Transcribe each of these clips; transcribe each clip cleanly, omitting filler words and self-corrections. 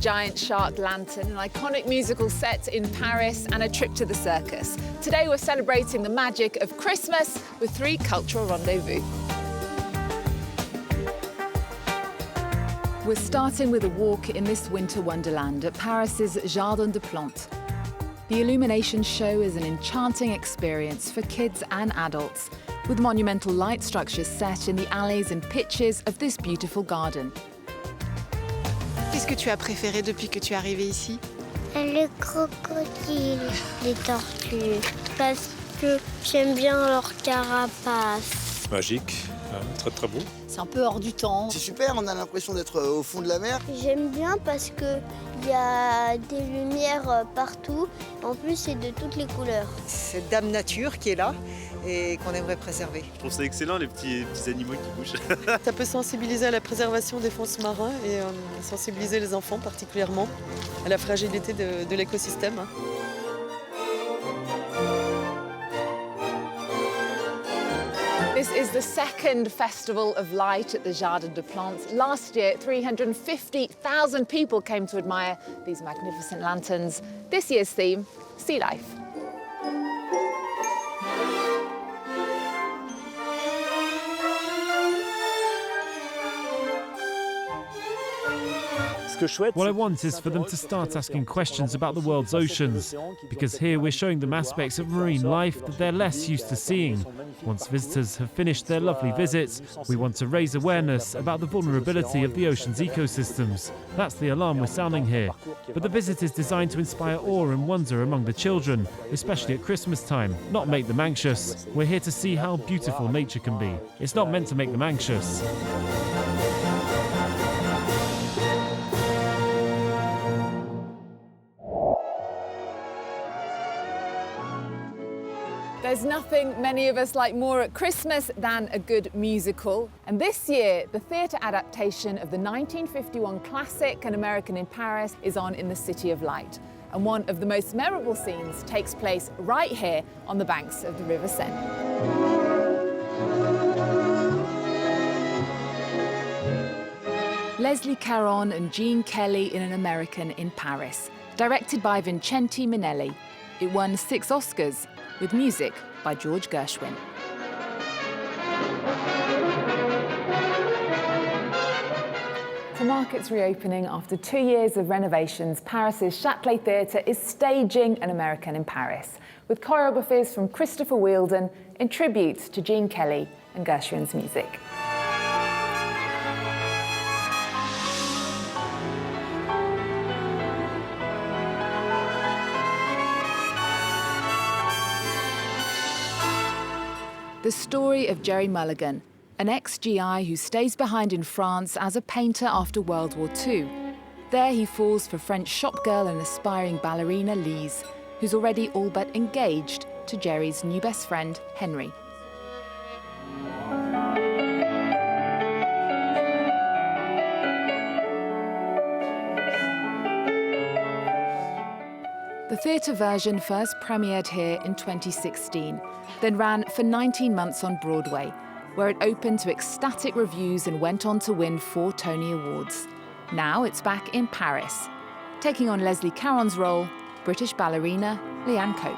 giant shark lantern, an iconic musical set in Paris, and a trip to the circus. Today we're celebrating the magic of Christmas with 3 cultural rendezvous. We're starting with a walk in this winter wonderland at Paris's Jardin des Plantes. The illumination show is an enchanting experience for kids and adults, with monumental light structures set in the alleys and pitches of this beautiful garden. Qu'est-ce que tu as préféré depuis que tu es arrivé ici? Les crocodiles, les tortues, parce que j'aime bien leur carapace. Magique, très très beau. C'est un peu hors du temps. C'est super, on a l'impression d'être au fond de la mer. J'aime bien parce qu'il y a des lumières partout. En plus, c'est de toutes les couleurs. C'est Dame Nature qui est là et qu'on aimerait préserver. Je trouve ça excellent, les petits animaux qui bougent. Ça peut sensibiliser à la préservation des fonds sous-marins et sensibiliser les enfants particulièrement à la fragilité de l'écosystème. This is the second Festival of Light at the Jardin des Plantes. Last year, 350,000 people came to admire these magnificent lanterns. This year's theme, sea life. What I want is for them to start asking questions about the world's oceans, because here we're showing them aspects of marine life that they're less used to seeing. Once visitors have finished their lovely visits, we want to raise awareness about the vulnerability of the ocean's ecosystems. That's the alarm we're sounding here. But the visit is designed to inspire awe and wonder among the children, especially at Christmas time, not make them anxious. We're here to see how beautiful nature can be. It's not meant to make them anxious. There's nothing many of us like more at Christmas than a good musical. And this year, the theatre adaptation of the 1951 classic An American in Paris is on in the City of Light. And one of the most memorable scenes takes place right here on the banks of the River Seine. Leslie Caron and Gene Kelly in An American in Paris, directed by Vincente Minnelli. It won 6 Oscars, with music by George Gershwin. To mark its reopening after 2 years of renovations, Paris's Châtelet Theatre is staging An American in Paris, with choreographies from Christopher Wheeldon in tribute to Gene Kelly and Gershwin's music. The story of Jerry Mulligan, an ex-GI who stays behind in France as a painter after World War II. There he falls for French shopgirl and aspiring ballerina Lise, who's already all but engaged to Jerry's new best friend, Henry. The theatre version first premiered here in 2016, then ran for 19 months on Broadway, where it opened to ecstatic reviews and went on to win 4 Tony Awards. Now it's back in Paris, taking on Leslie Caron's role, British ballerina Leanne Cope.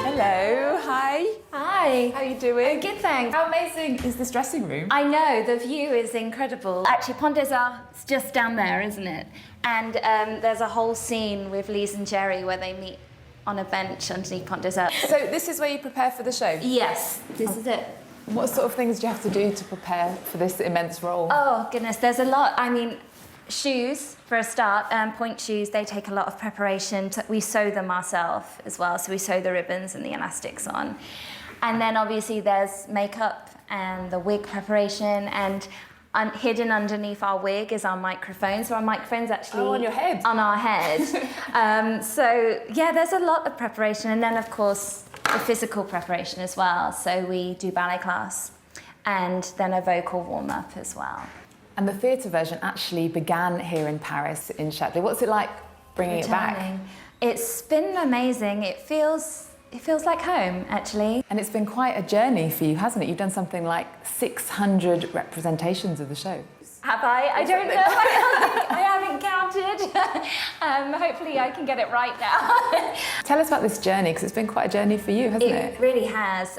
Hello, hi. Hi. How are you doing? Good, thanks. How amazing is this dressing room? I know, the view is incredible. Actually, Pont des Arts is just down there, isn't it? And there's a whole scene with Lise and Jerry where they meet on a bench underneath Pont des Arts. So this is where you prepare for the show? Yes, this is it. What sort of things do you have to do to prepare for this immense role? Oh, goodness, there's a lot. I mean, shoes, for a start, point shoes, they take a lot of preparation. We sew them ourselves as well, so we sew the ribbons and the elastics on. And then obviously there's makeup and the wig preparation, and hidden underneath our wig is our microphone. So our microphone's actually on your head. On our head. So yeah, there's a lot of preparation, and then of course the physical preparation as well. So we do ballet class and then a vocal warm-up as well. And the theatre version actually began here in Paris, in Châtelet. What's it like bringing it back? It's been amazing. It feels like home, actually. And it's been quite a journey for you, hasn't it? You've done something like 600 representations of the show. Have I? I don't know. I haven't counted. Hopefully I can get it right now. Tell us about this journey, because it's been quite a journey for you, hasn't it? It really has.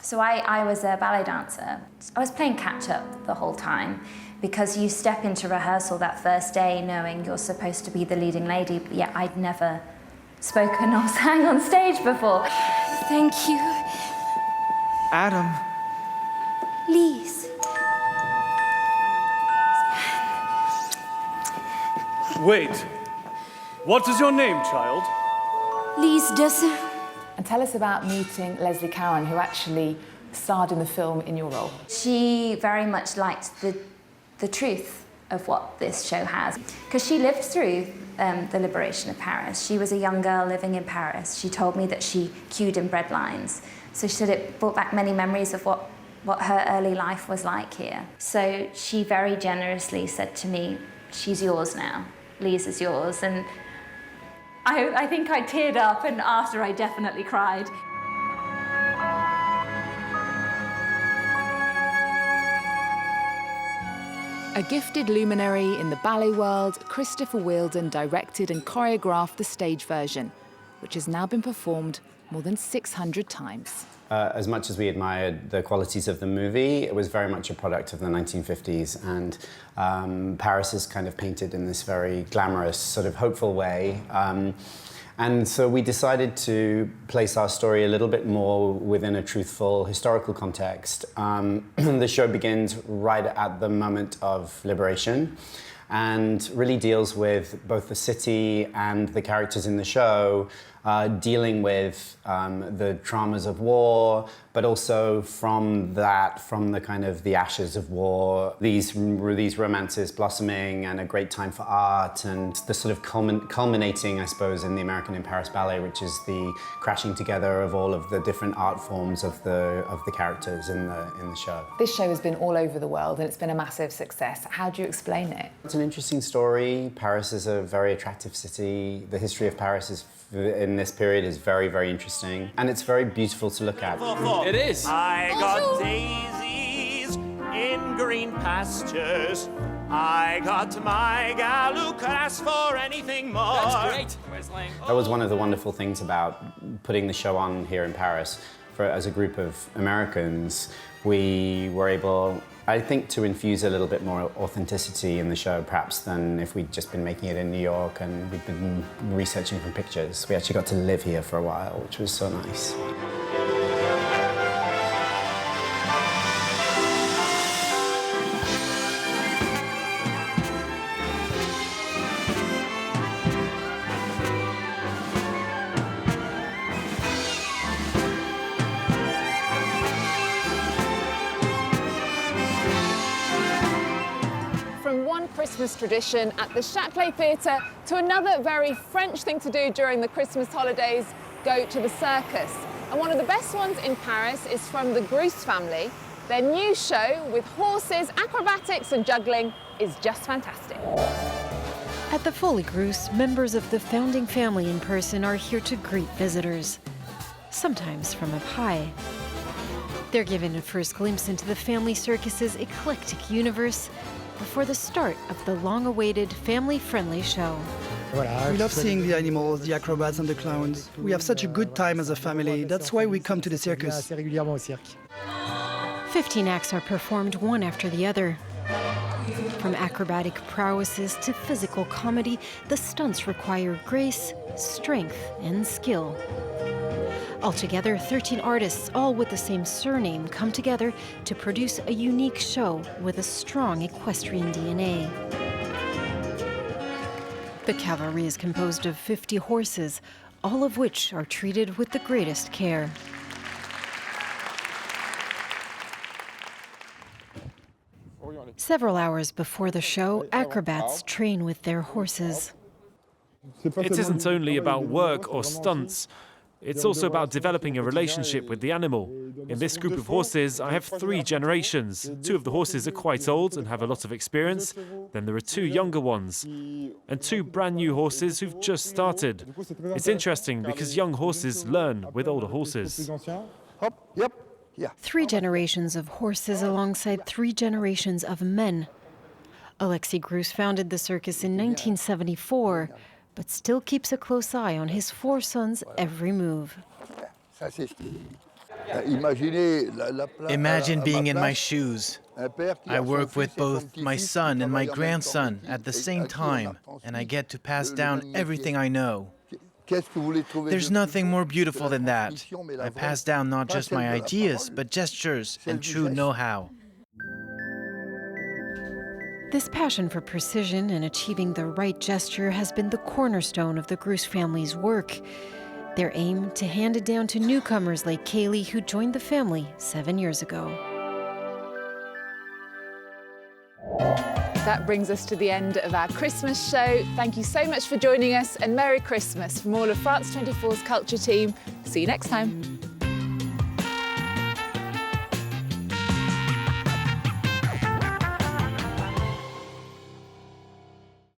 So I was a ballet dancer. I was playing catch-up the whole time because you step into rehearsal that first day knowing you're supposed to be the leading lady, but yet I'd never spoken or sang on stage before. Thank you. Adam. Lise. Wait. What is your name, child? Lise Dessert. And tell us about meeting Leslie Caron, who actually starred in the film in your role. She very much liked the truth of what this show has, because she lived through the liberation of Paris. She was a young girl living in Paris. She told me that she queued in bread lines. So she said it brought back many memories of what her early life was like here. So she very generously said to me, she's yours now. Lise is yours. And I think I teared up, and after I definitely cried. A gifted luminary in the ballet world, Christopher Wheeldon directed and choreographed the stage version, which has now been performed more than 600 times. As much as we admired the qualities of the movie, it was very much a product of the 1950s, and Paris is kind of painted in this very glamorous, sort of hopeful way. And so we decided to place our story a little bit more within a truthful historical context. The show begins right at the moment of liberation and really deals with both the city and the characters in the show dealing with the traumas of war, but also from the kind of the ashes of war, these romances blossoming and a great time for art, and the sort of culminating, I suppose, in the American in Paris Ballet, which is the crashing together of all of the different art forms of the characters in the show. This show has been all over the world and it's been a massive success. How do you explain it? It's an interesting story. Paris is a very attractive city. The history of Paris in this period is very, very interesting, and it's very beautiful to look at. It is. I got daisies in green pastures. I got my gal who could ask for anything more. That's great. That was one of the wonderful things about putting the show on here in Paris. As a group of Americans, we were able, I think, to infuse a little bit more authenticity in the show, perhaps, than if we'd just been making it in New York and we'd been researching from pictures. We actually got to live here for a while, which was so nice. Christmas tradition at the Châtelet Theatre to another very French thing to do during the Christmas holidays, go to the circus. And one of the best ones in Paris is from the Gruss family. Their new show with horses, acrobatics and juggling is just fantastic. At the Folies Gruss, members of the founding family in person are here to greet visitors, sometimes from up high. They're given a first glimpse into the family circus's eclectic universe before the start of the long-awaited family-friendly show. We love seeing the animals, the acrobats and the clowns. We have such a good time as a family. That's why we come to the circus. 15 acts are performed one after the other. From acrobatic prowesses to physical comedy, the stunts require grace, strength, and skill. Altogether, 13 artists, all with the same surname, come together to produce a unique show with a strong equestrian DNA. The cavalry is composed of 50 horses, all of which are treated with the greatest care. Several hours before the show, acrobats train with their horses. It isn't only about work or stunts. It's also about developing a relationship with the animal. In this group of horses, I have 3 generations. 2 of the horses are quite old and have a lot of experience. Then there are 2 younger ones and 2 brand new horses who've just started. It's interesting because young horses learn with older horses. 3 generations of horses alongside 3 generations of men. Alexis Gruss founded the circus in 1974, but still keeps a close eye on his 4 sons' every move. Imagine being in my shoes. I work with both my son and my grandson at the same time, and I get to pass down everything I know. There's nothing more beautiful than that. I pass down not just my ideas, but gestures and true know-how. This passion for precision and achieving the right gesture has been the cornerstone of the Gruss family's work. Their aim to hand it down to newcomers like Kaylee, who joined the family 7 years ago. That brings us to the end of our Christmas show. Thank you so much for joining us, and Merry Christmas from all of France 24's culture team. See you next time.